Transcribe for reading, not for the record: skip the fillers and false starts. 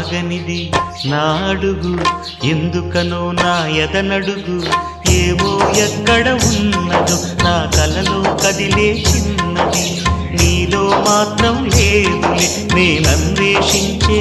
ఆగనిది నా అడుగు, ఎందుకనో నా ఎదనడుగు. ఏవో ఎక్కడ ఉన్నదో నా కలలో కదిలే చిన్నది, నీలో మాత్రం లేదులే నేనన్వేషించే